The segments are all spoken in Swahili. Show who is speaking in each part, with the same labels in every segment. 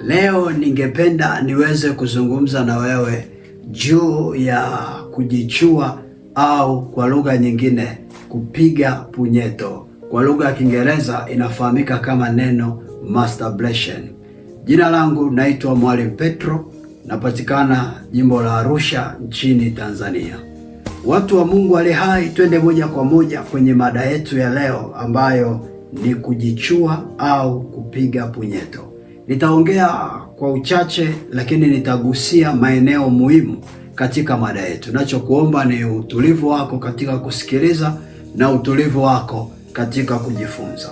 Speaker 1: Leo ningependa niweze kuzungumza na wewe juu ya kujichua au kwa lugha nyingine kupiga punyeto. Kwa lugha ya Kiingereza inafahamika kama neno masturbation. Jina langu naitwa Mwalimu Petro, napatikana jimbo la Arusha nchini Tanzania. Watu wa Mungu aliye hai, twende moja kwa moja kwenye mada yetu ya leo ambayo ni kujichua au kupiga punyeto. Nitaongea kwa uchache lakini nitagusia maeneo muhimu katika mada yetu. Nachokuomba ni utulivu wako katika kusikiliza na utulivu wako katika kujifunza.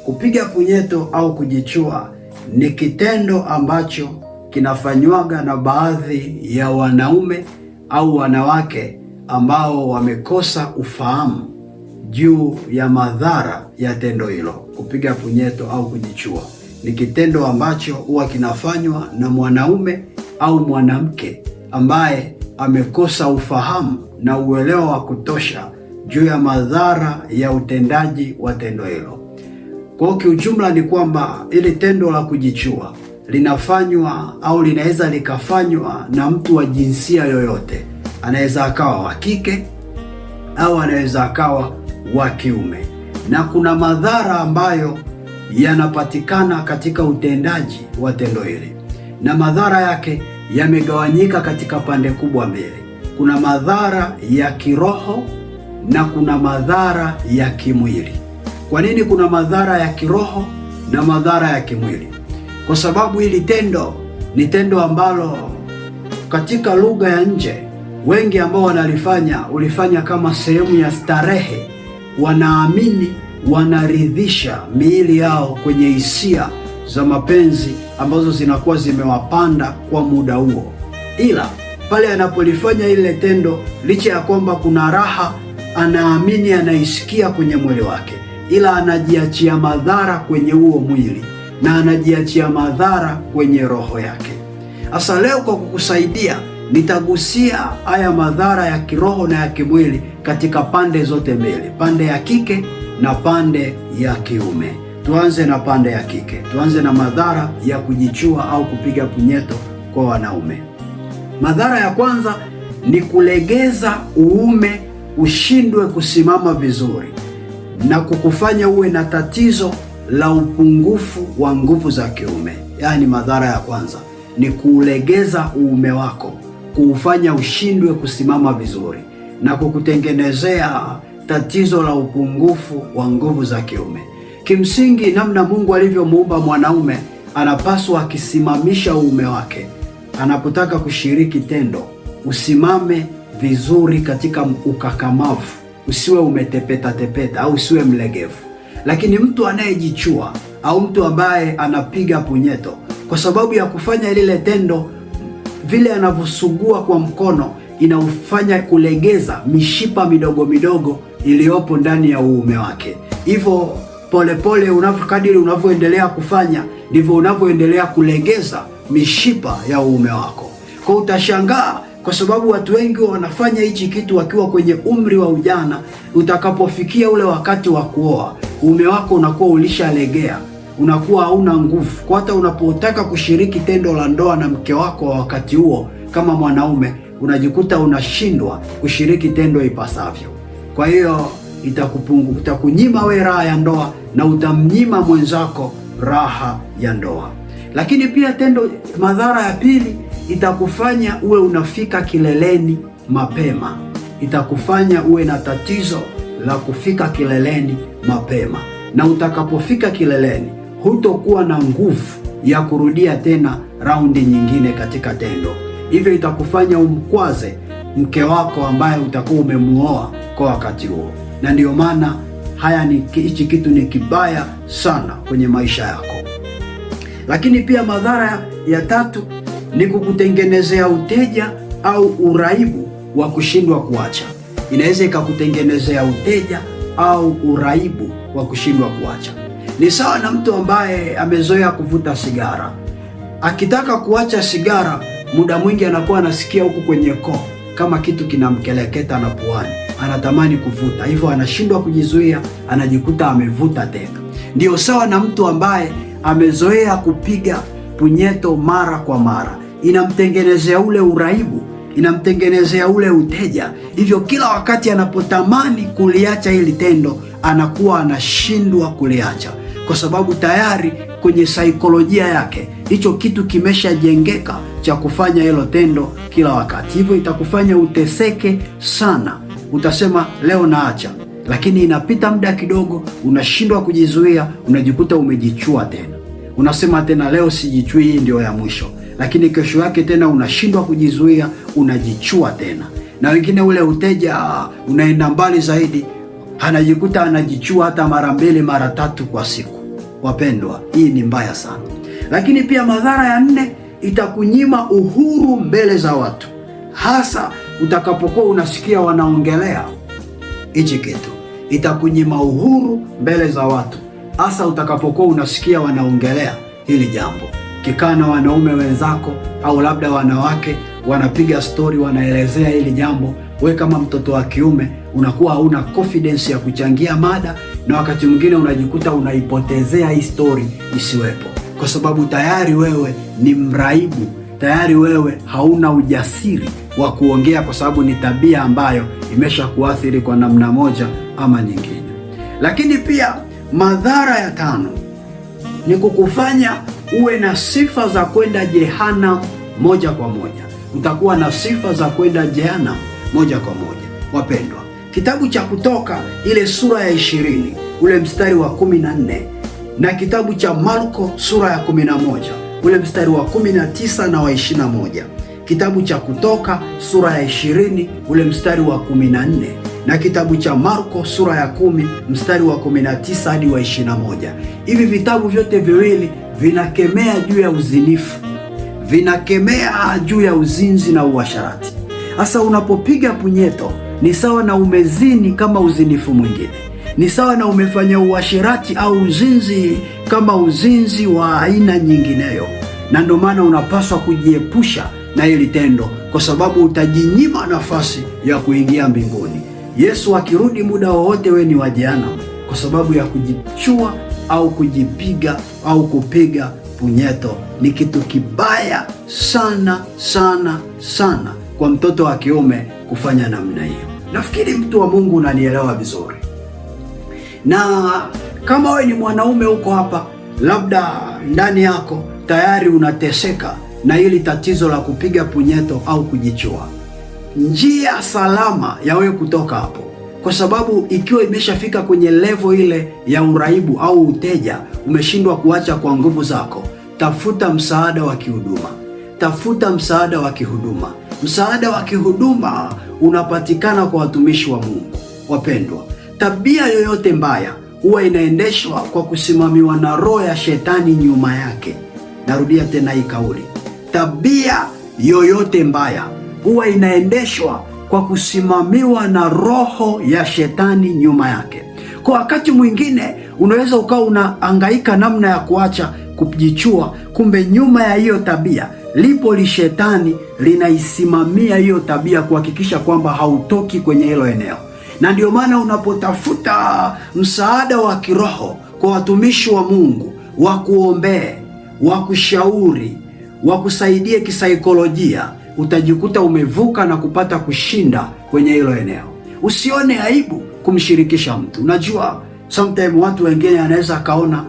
Speaker 1: Kupiga punyeto au kujichua ni kitendo ambacho kinafanywaga na baadhi ya wanaume au wanawake ambao wamekosa ufahamu juu ya madhara ya tendo hilo. Kupiga punyeto au kujichua ni kitendo ambacho huwa kinafanywa na mwanaume au mwanamke ambaye amekosa ufahamu na uelewa wa kutosha juu ya madhara ya utendaji wa tendo hilo. Kwa kiujumla ni kwamba ili tendo la kujichua linafanywa au linaweza likafanywa na mtu wa jinsia yoyote. Anaweza akawa wa kike au anaweza akawa wa kiume, na kuna madhara ambayo yanapatikana katika utendaji wa tendo hili, na madhara yake yamegawanyika katika pande kubwa mbili. Kuna madhara ya kiroho na kuna madhara ya kimwili. Kwa nini kuna madhara ya kiroho na madhara ya kimwili? Kwa sababu hili tendo ni tendo ambalo katika lugha ya nje wengi ambao ulifanya kama sehemu ya starehe. Wanaamini wanaridhisha miili yao kwenye hisia za mapenzi ambazo zinakuwa zimewapanda kwa muda huo, ila pale anapolifanya ile tendo, licha ya kwamba kuna raha anaamini anaisikia kwenye mwili wake, ila anajiachia madhara kwenye huo mwili na anajiachia madhara kwenye roho yake. Sasa leo kwa kukusaidia nitagusia haya madhara ya kiroho na ya kimwili katika pande zote mbili, pande ya kike na pande ya kiume. Tuanze na pande ya kike. Tuanze na madhara ya kujichua au kupiga punyeto kwa wanaume. Madhara ya kwanza ni kulegeza uume ushindwe kusimama vizuri na kukufanya uwe na tatizo la upungufu wa nguvu za kiume. Yaani madhara ya kwanza ni kuulegeza uume wako, kuufanya ushindwe kusimama vizuri na kukutengenezea tatizo la upungufu wa nguvu za kiume. Kimsingi, namna Mungu alivyomuumba mwanaume, anapaswa akisimamisha uume wake anapotaka kushiriki tendo, usimame vizuri katika ukakamavu, usiwe umetepeta tepeta au usiwe mlegevu. Lakini mtu anayejichua au mtu ambaye anapiga punyeto, kwa sababu ya kufanya lile tendo, vile anavyosugua kwa mkono inaufanya kulegeza mishipa midogo midogo iliyopo ndani ya uume wake. Hivyo polepole kadiri unavyoendelea kufanya, ndivyo unavyoendelea kulegeza mishipa ya uume wako. Kwa utashangaa, kwa sababu watu wengi wanafanya hichi kitu wakiwa kwenye umri wa ujana. Utakapofikia ule wakati wa kuoa, uume wako unakuwa ulishalegea, unakuwa hauna nguvu. Kwa hata unapotaka kushiriki tendo la ndoa na mke wako wa wakati huo, kama mwanaume, unajikuta unashindwa kushiriki tendo ipasavyo. Kwa hiyo itakunyima we raha ya ndoa na utamnyima mwenzako raha ya ndoa. Lakini pia madhara ya pili, itakufanya uwe unafika kileleni mapema. Itakufanya uwe na tatizo la kufika kileleni mapema, na utakapofika kileleni hutokuwa na nguvu ya kurudia tena raundi nyingine katika tendo. Hivyo itakufanya umkwaze mke wako ambaye utakuwa umemuoa kwa wakati huo, na ndiyo maana hichi kitu ni kibaya sana kwenye maisha yako. Lakini pia madhara ya tatu ni kukutengenezea uteja au uraibu wa kushindwa kuacha. Inaweza ikakutengenezea uteja au uraibu wa kushindwa kuacha. Ni sawa na mtu ambaye amezoea kuvuta sigara. Akitaka kuacha sigara, muda mwingi anakuwa anasikia huku kwenye koo kama kitu kinamkeleketa na puani, anatamani kuvuta, hivyo anashindwa kujizuia, anajikuta amevuta tena. Ndio sawa na mtu ambaye amezoea kupiga punyeto mara kwa mara, inamtengenezea ule uraibu, inamtengenezea ule uteja. Hivyo kila wakati anapotamani kuliacha hili tendo, anakuwa anashindwa kuliacha, kwa sababu tayari kwenye saikolojia yake hicho kitu kimeshajengeka cha kufanya hilo tendo kila wakati. Hivyo itakufanya uteseke sana. Utasema leo naacha, lakini inapita muda kidogo, unashindwa kujizuia, unajikuta umejichua tena. Unasema tena leo sijichui, hii ndio ya mwisho, lakini kesho yake tena unashindwa kujizuia, unajichua tena. Na wengine ule uteja unaenda mbali zaidi, anajikuta anajichua hata mara 2 mara 3 kwa siku. Wapendwa, hii ni mbaya sana. Lakini pia madhara ya 4, itakunyima uhuru mbele za watu, hasa utakapokuwa unasikia wanaongelea hichi kitu. Itakunyima uhuru mbele za watu, hasa utakapokuwa unasikia wanaongelea hili jambo. Kikaa na wanaume wenzako au labda wanawake, wanapiga stori, wanaelezea hili jambo, we kama mtoto wa kiume unakuwa hauna confidence ya kuchangia mada, na wakati mwingine unajikuta unaipotezea hii stori isiwepo, kwa sababu tayari wewe ni mraibu, tayari wewe hauna ujasiri wa kuongea, kwa sababu ni tabia ambayo imesha kuathiri kwa namna moja ama nyingine. Lakini pia madhara ya 5 ni kukufanya uwe na sifa za kwenda jehanamu moja kwa moja. Utakuwa na sifa za kwenda jehanamu moja kwa moja. Wapendwa, kitabu cha Kutoka ile sura ya 20 ule mstari wa 14 na kitabu cha Marko sura ya 11 ule mstari wa 19 na wa 21, kitabu cha Kutoka sura ya 20 ule mstari wa 14 na kitabu cha Marko sura ya 10 mstari wa 19 hadi wa 21. Hivi vitabu vyote viwili vinakemea juu ya uzinifu, vinakemea juu ya uzinzi na uasharati. Sasa unapopiga punyeto ni sawa na umezini kama uzinifu mwingine, ni sawa na umefanya uasherati au uzinzi kama uzinzi wa aina nyingineyo, na ndio maana unapaswa kujiepusha na hili tendo, kwa sababu utajinyima nafasi ya kuingia mbinguni. Yesu akirudi muda wowote, we ni wa jehanamu kwa sababu ya kujichua au kujipiga au kupiga punyeto. Ni kitu kibaya sana sana sana kwa mtoto wa kiume kufanya namna hiyo. Nafikiri mtu wa Mungu unanielewa vizuri. Na kama we ni mwanaume huko hapa, labda ndani yako tayari unateseka na hili tatizo la kupiga punyeto au kujichua, njia salama ya wewe kutoka hapo, kwa sababu ikiwa imeshafika kwenye level ile ya uraibu au uteja, umeshindwa kuacha kwa nguvu zako, tafuta msaada wa kihuduma. Tafuta msaada wa kihuduma. Msaada wa kihuduma unapatikana kwa watumishi wa Mungu. Wapendwa, tabia yoyote mbaya huwa inaendeshwa kwa kusimamiwa na roho ya shetani nyuma yake. Narudia tena hii kauli. Tabia yoyote mbaya huwa inaendeshwa kwa kusimamiwa na roho ya shetani nyuma yake. Kwa wakati mwingine unaweza ukawa unahangaika namna ya kuacha kujichua, kumbe nyuma ya hiyo tabia lipo li shetani linaisimamia hiyo tabia kuhakikisha kwamba hautoki kwenye hilo eneo. Na ndio maana unapotafuta msaada wa kiroho kwa watumishi wa Mungu, wakuombee, wakushauri, wakusaidie kisaikolojia, utajikuta umevuka na kupata kushinda kwenye hilo eneo. Usione aibu kumshirikisha mtu. Unajua sometimes watu wengine anaweza kaona,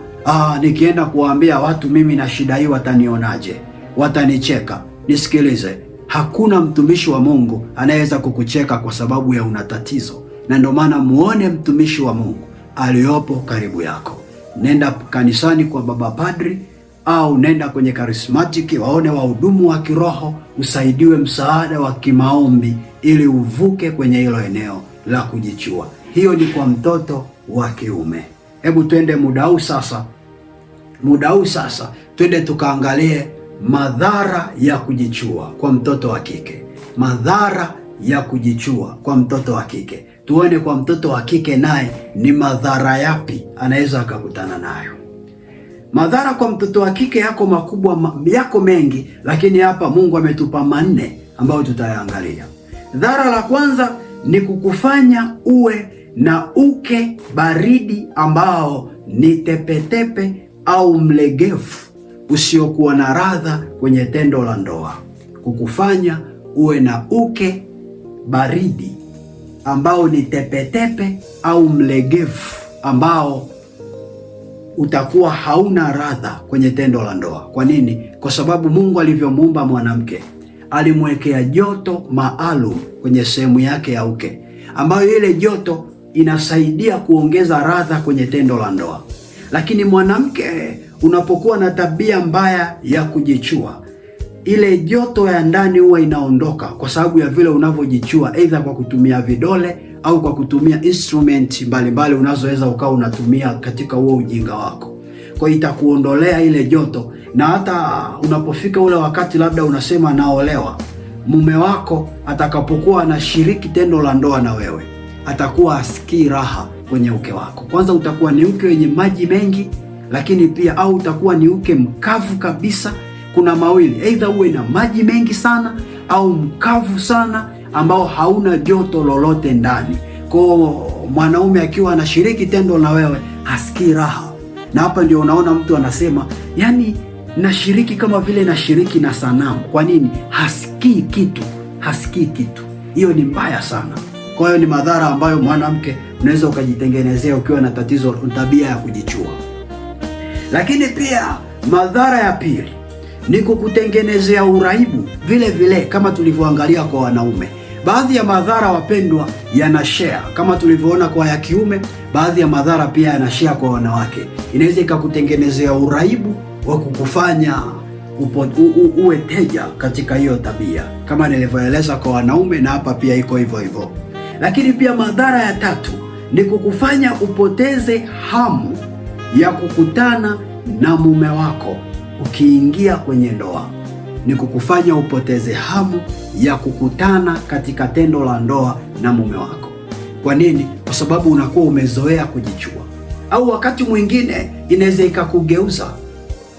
Speaker 1: nikienda kuwaambia watu mimi na shida hii watanionaje? Watanicheka. Nisikilize, hakuna mtumishi wa Mungu anayeweza kukucheka kwa sababu ya una tatizo. Na ndio maana muone mtumishi wa Mungu aliyopo karibu yako. Nenda kanisani kwa baba padri au nenda kwenye karismatiki, waone wahudumu wa kiroho, usaidiwe msaada wa kimaombi ili uvuke kwenye hilo eneo la kujichua. Hiyo ni kwa mtoto wa kiume. Hebu twende muda huu sasa twende tukaangalie madhara ya kujichua kwa mtoto wa kike. Madhara ya kujichua kwa mtoto wa kike. Tuone kwa mtoto wa kike naye ni madhara yapi anaweza akakutana nayo. Madhara kwa mtoto wa kike yako makubwa, yako mengi, lakini hapa Mungu ametupa 4 ambayo tutayaangalia. Dhara la kwanza ni kukufanya uwe na uke baridi ambao ni tepetepe au mlegevu. usiokuwa na radha kwenye tendo la ndoa, kukufanya uwe na uke baridi ambao ni tepetepe au mlegevu ambao utakuwa hauna radha kwenye tendo la ndoa. Kwa nini? Kwa sababu Mungu alivyomuumba mwanamke alimwekea joto maalum kwenye sehemu yake ya uke, ambayo ile joto inasaidia kuongeza radha kwenye tendo la ndoa. Lakini mwanamke unapokuwa na tabia mbaya ya kujichua, ile joto ya ndani huwa inaondoka kwa sababu ya vile unavyojichua, aidha kwa kutumia vidole au kwa kutumia instrument mbalimbali unazoweza ukawa unatumia katika huo ujinga wako. Kwa hiyo itakuondolea ile joto, na hata unapofika ule wakati labda unasema naolewa, mume wako atakapokuwa anashiriki tendo la ndoa na wewe, atakuwa asikii raha kwenye uke wako. Kwanza utakuwa ni uke wenye maji mengi, lakini pia au utakuwa ni uke mkavu kabisa. Kuna mawili, aidha uwe na maji mengi sana au mkavu sana ambao hauna joto lolote ndani. Kwa mwanaume akiwa anashiriki tendo na wewe hasikii raha. Na hapa ndio unaona mtu anasema, yani nashiriki kama vile nashiriki na sanamu. Kwa nini? Hasikii kitu, hasikii kitu. Hiyo ni mbaya sana. Kwa hiyo ni madhara ambayo mwanamke unaweza ukajitengenezea ukiwa na tatizo, tabia ya kujichua. Lakini pia madhara ya pili ni kukutengenezea uraibu vile vile, kama tulivyoangalia kwa wanaume. Baadhi ya madhara, wapendwa, yana share kama tulivyoona kwa ya kiume, baadhi ya madhara pia yana share kwa wanawake. Inaweza ikakutengenezea uraibu wa kukufanya uwe teja katika hiyo tabia, kama nilivyoeleza kwa wanaume, na hapa pia iko hivyo hivyo. Lakini pia madhara ya tatu ni kukufanya upoteze hamu ya kukutana na mume wako ukiingia kwenye ndoa. Ni kukufanya upoteze hamu ya kukutana katika tendo la ndoa na mume wako. Kwa nini? Kwa sababu unakuwa umezoea kujichua. Au wakati mwingine inaweza ikakugeuza.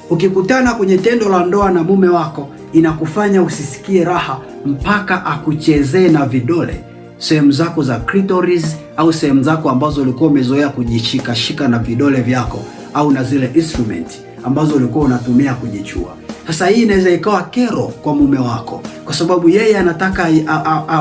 Speaker 1: Ukikutana kwenye tendo la ndoa na mume wako, inakufanya usisikie raha mpaka akuchezee na vidole sehemu zako za clitoris au sehemu zako ambazo ulikuwa umezoea kujishikashika na vidole vyako au na zile instrument ambazo ulikuwa unatumia kujichua. Sasa hii inaweza ikawa kero kwa mume wako, kwa sababu yeye anataka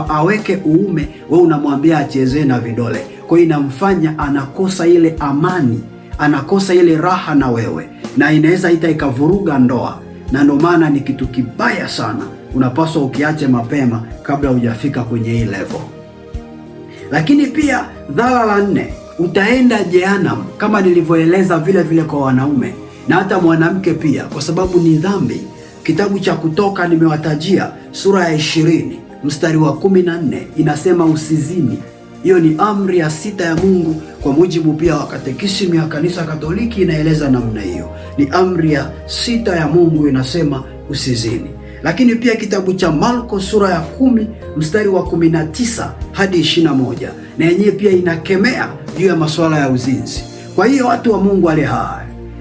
Speaker 1: aweke uume, wewe unamwambia achezee na vidole. Kwa hiyo inamfanya anakosa ile amani, anakosa ile raha na wewe, na inaweza ikavuruga ndoa. Na ndio maana ni kitu kibaya sana, unapaswa ukiache mapema kabla hujafika kwenye hii level. Lakini pia dhara la 4, utaenda jehanamu, kama nilivyoeleza vile vile kwa wanaume na hata mwanamke pia, kwa sababu ni dhambi. Kitabu cha Kutoka nimewatajia sura ya 20 mstari wa 14 inasema usizini. Hiyo ni amri ya 6 ya Mungu, kwa mujibu pia wa katekisimu ya Kanisa Katoliki inaeleza namna hiyo. Ni amri ya 6 ya Mungu inasema usizini. Lakini pia kitabu cha Marko sura ya 10 mstari wa 19 hadi 21 na yenyewe pia inakemea juu ya masuala ya uzinzi. Kwa hiyo watu wa Mungu wale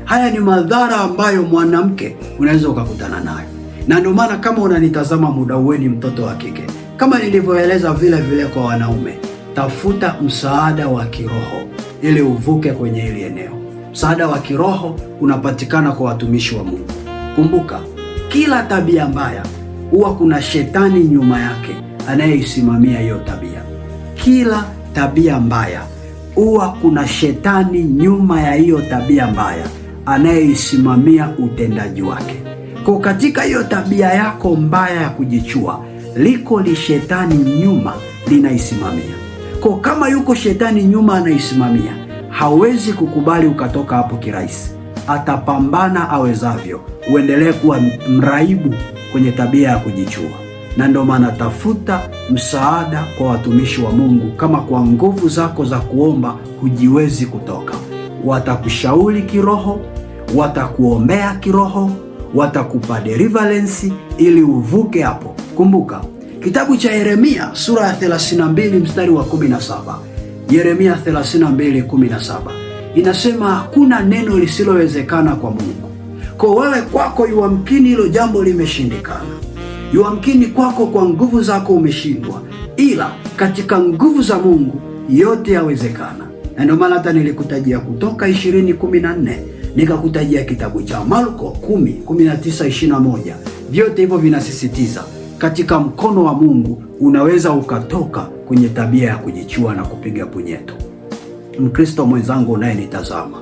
Speaker 1: haya ni madhara ambayo mwanamke unaweza ukakutana nayo. Na ndio maana kama unanitazama muda huu, ni mtoto wa kike, kama nilivyoeleza vile vile kwa wanaume, tafuta msaada wa kiroho ili uvuke kwenye hili eneo. Msaada wa kiroho unapatikana kwa watumishi wa Mungu. Kumbuka, kila tabia mbaya huwa kuna shetani nyuma yake anayeisimamia hiyo tabia. Kila tabia mbaya huwa kuna shetani nyuma ya hiyo tabia mbaya anayeisimamia utendaji wake. Kwa katika hiyo tabia yako mbaya ya kujichua, liko li shetani nyuma linaisimamia. Kwa kama yuko shetani nyuma anaisimamia, hawezi kukubali ukatoka hapo kirahisi. Atapambana awezavyo uendelee kuwa mraibu kwenye tabia ya kujichua. Na ndio maana tafuta msaada kwa watumishi wa Mungu. Kama kwa nguvu zako za kuomba hujiwezi kutoka, watakushauri kiroho, watakuombea kiroho, watakupa deliverance ili uvuke hapo. Kumbuka kitabu cha Yeremia sura ya 32 mstari wa 17. Yeremia 32:17 inasema hakuna neno lisilowezekana kwa Mungu. Kwa wewe kwako yuamkini hilo jambo limeshindikana, yuamkini kwako kwa nguvu zako umeshindwa, ila katika nguvu za Mungu yote yawezekana. Na ndio maana hata nilikutajia Kutoka 20:14 nikakutajia kitabu cha Marko 10:19-21. Vyote hivyo vinasisitiza katika mkono wa Mungu unaweza ukatoka kwenye tabia ya kujichua na kupiga punyeto. Mkristo mwenzangu unayenitazama,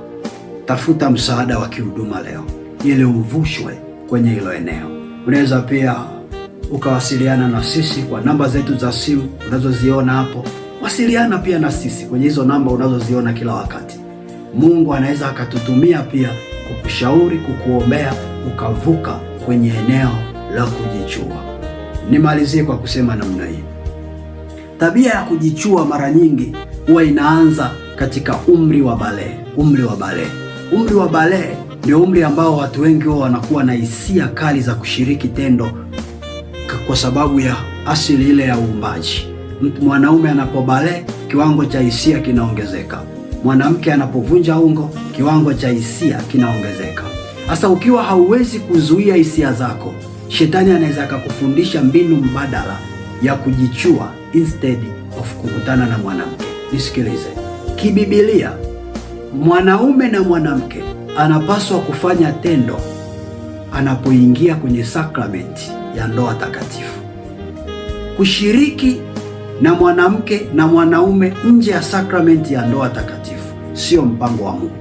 Speaker 1: tafuta msaada wa kihuduma leo ili uvushwe kwenye hilo eneo. Unaweza pia ukawasiliana na sisi kwa namba zetu za simu unazoziona hapo. Wasiliana pia na sisi kwenye hizo namba unazoziona kila wakati. Mungu anaweza akatutumia pia kukushauri, kukuombea ukavuka kwenye eneo la kujichua. Nimalizie kwa kusema namna hii. Tabia ya kujichua mara nyingi huwa inaanza katika umri wa balee. Umri wa balee ndio umri ambao watu wengi wao wanakuwa na hisia kali za kushiriki tendo kwa sababu ya asili ile ya uumbaji. Mwanaume anapobalee, kiwango cha hisia kinaongezeka. Mwanamke anapovunja ungo, kiwango cha hisia kinaongezeka. Sasa ukiwa hauwezi kuzuia hisia zako, shetani anaweza akakufundisha mbinu mbadala ya kujichua instead of kukutana na mwanamke. Nisikilize. Kibibilia, mwanaume na mwanamke anapaswa kufanya tendo anapoingia kwenye sakramenti ya ndoa takatifu. Kushiriki na mwanamke na mwanaume nje ya sakramenti ya ndoa takatifu sio mpango wa Mungu.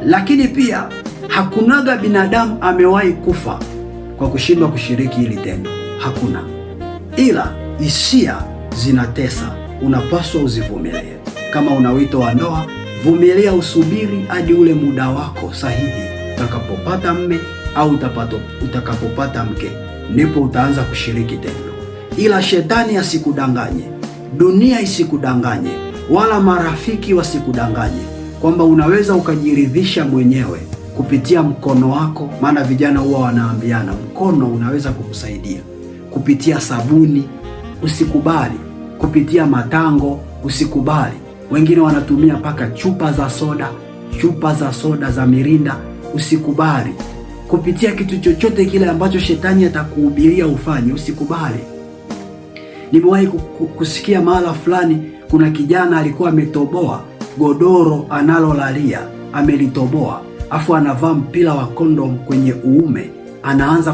Speaker 1: Lakini pia hakunaga binadamu amewahi kufa kwa kushindwa kushiriki hili tendo. Hakuna. Ila hisia zinatesa, unapaswa uzivumilie. Kama una wito wa ndoa, vumilia, usubiri hadi ule muda wako sahihi. Utakapopata mme au utakapopata mke, ndipo utaanza kushiriki tendo. Ila shetani asikudanganye, dunia isikudanganye, wala marafiki wasikudanganye kwamba unaweza ukajiridhisha mwenyewe kupitia mkono wako. Maana vijana huwa wanaambiana mkono unaweza kukusaidia. Kupitia sabuni, usikubali. Kupitia matango, usikubali. Wengine wanatumia paka chupa za soda za mirinda, usikubali. Kupitia kitu chochote kile ambacho shetani atakuhubiria ufanye, usikubali. Nimewahi kusikia mahala fulani kuna kijana alikuwa ametoboa godoro analolalia, amelitoboa, afu anavaa mpira wa kondom kwenye uume, anaanza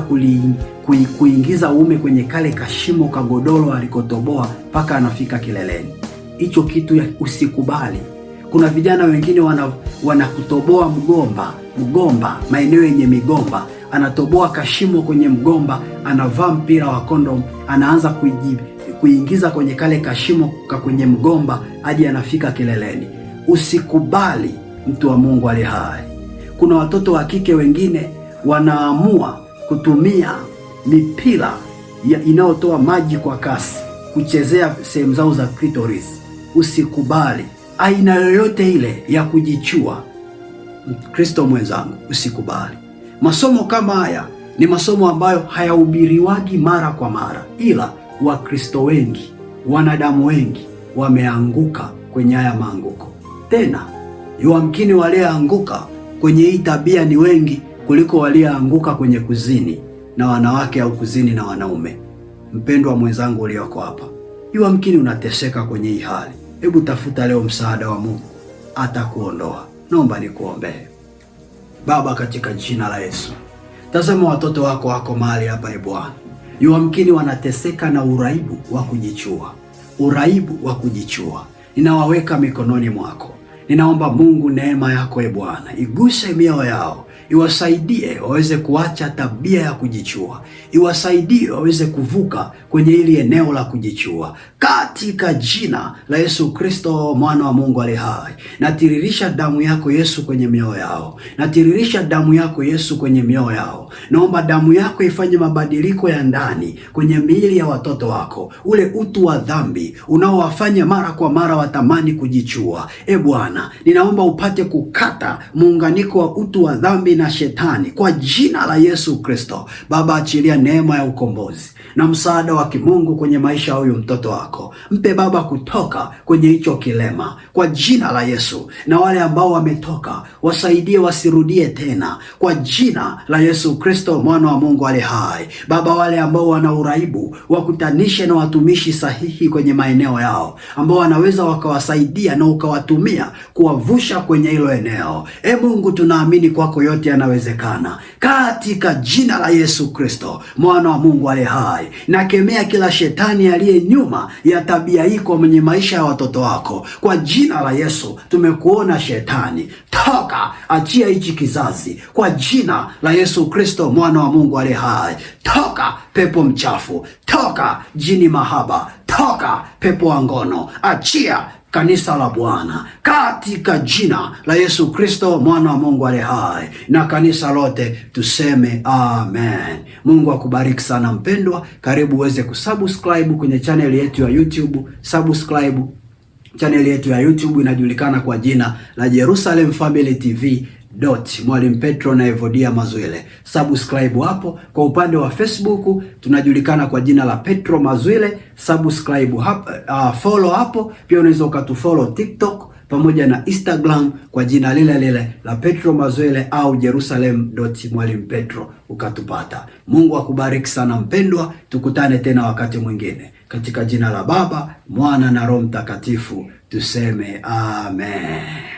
Speaker 1: kuingiza uume kwenye kale kashimo ka godoro alikotoboa mpaka anafika kileleni. Hicho kitu usikubali. Kuna vijana wengine wanakutoboa mgomba, maeneo yenye migomba, anatoboa kashimo kwenye mgomba, anavaa mpira wa kondom, anaanza kuingiza kwenye kale kashimo kwenye mgomba hadi anafika kileleni. Usikubali, mtu wa Mungu ali hai. Kuna watoto wa kike wengine wanaamua kutumia mipira inayotoa maji kwa kasi kuchezea sehemu zao za clitoris. Usikubali aina yoyote ile ya kujichua. Kristo mwenzangu, usikubali. Masomo kama haya ni masomo ambayo hayahubiriwagi mara kwa mara, ila Wakristo wengi, wanadamu wengi wameanguka kwenye haya maanguko. Tena yamkini walioanguka kwenye hii tabia ni wengi kuliko walioanguka kwenye kuzini na wanawake au kuzini na wanaume. Mpendwa mwenzangu ulioko hapa, yamkini unateseka kwenye hii hali. Hebu tafuta leo msaada wa Mungu, atakuondoa. Naomba nikuombee. Baba, katika jina la Yesu, tazama watoto wako wako mahali hapa. Bwana, yamkini wanateseka na uraibu wa kujichua. Ninawaweka mikononi mwako. Ninaomba Mungu, neema yako Bwana iguse mioyo yao, iwasaidie waweze kuacha tabia ya kujichua, iwasaidie waweze kuvuka kwenye hili eneo la kujichua, katika jina la Yesu Kristo, mwana wa Mungu aliye hai. Natiririsha damu yako Yesu kwenye mioyo yao, natiririsha damu yako Yesu kwenye mioyo yao. Naomba damu yako ifanye mabadiliko ya ndani kwenye miili ya watoto wako, ule utu wa dhambi unaowafanya mara kwa mara watamani kujichua. Bwana, ninaomba upate kukata muunganiko wa utu wa dhambi na shetani kwa jina la Yesu Kristo. Baba, achilia neema ya ukombozi na msaada wa kimungu kwenye maisha ya huyu mtoto wako. Mpe Baba kutoka kwenye hicho kilema kwa jina la Yesu, na wale ambao wametoka wasaidie wasirudie tena kwa jina la Yesu Kristo, mwana wa Mungu aliye hai. Baba, wale ambao wana uraibu wakutanishe na watumishi sahihi kwenye maeneo yao, ambao wanaweza wakawasaidia na ukawatumia kuwavusha kwenye hilo eneo. Mungu, tunaamini kwako yote yanawezekana katika jina la Yesu Kristo, mwana wa Mungu aliye hai. Nakemea kila shetani aliye nyuma ya tabia hii kwenye maisha ya watoto wako kwa jina la Yesu. Tumekuona shetani, toka, achia hichi kizazi kwa jina la Yesu Kristo, mwana wa Mungu aliye hai. Toka pepo mchafu, toka jini mahaba, toka pepo wa ngono, achia kanisa la Bwana katika jina la Yesu Kristo, mwana wa Mungu aliye hai, na kanisa lote tuseme amen. Mungu akubariki sana mpendwa. Karibu uweze kusubscribe kwenye channel yetu ya YouTube. Subscribe channel yetu ya YouTube, inajulikana kwa jina la Jerusalem Family TV Mwalimu Petro na Evodia Mazwile. Subscribe hapo. Kwa upande wa Facebook tunajulikana kwa jina la Petro Mazwile. Subscribe hapo, follow hapo. Pia unaweza ukatufollow TikTok pamoja na Instagram kwa jina lile lile la Petro Mazwile au Jerusalem.Mwalimu Petro ukatupata. Mungu akubariki sana mpendwa. Tukutane tena wakati mwingine. Katika jina la Baba, Mwana na Roho Mtakatifu tuseme amen.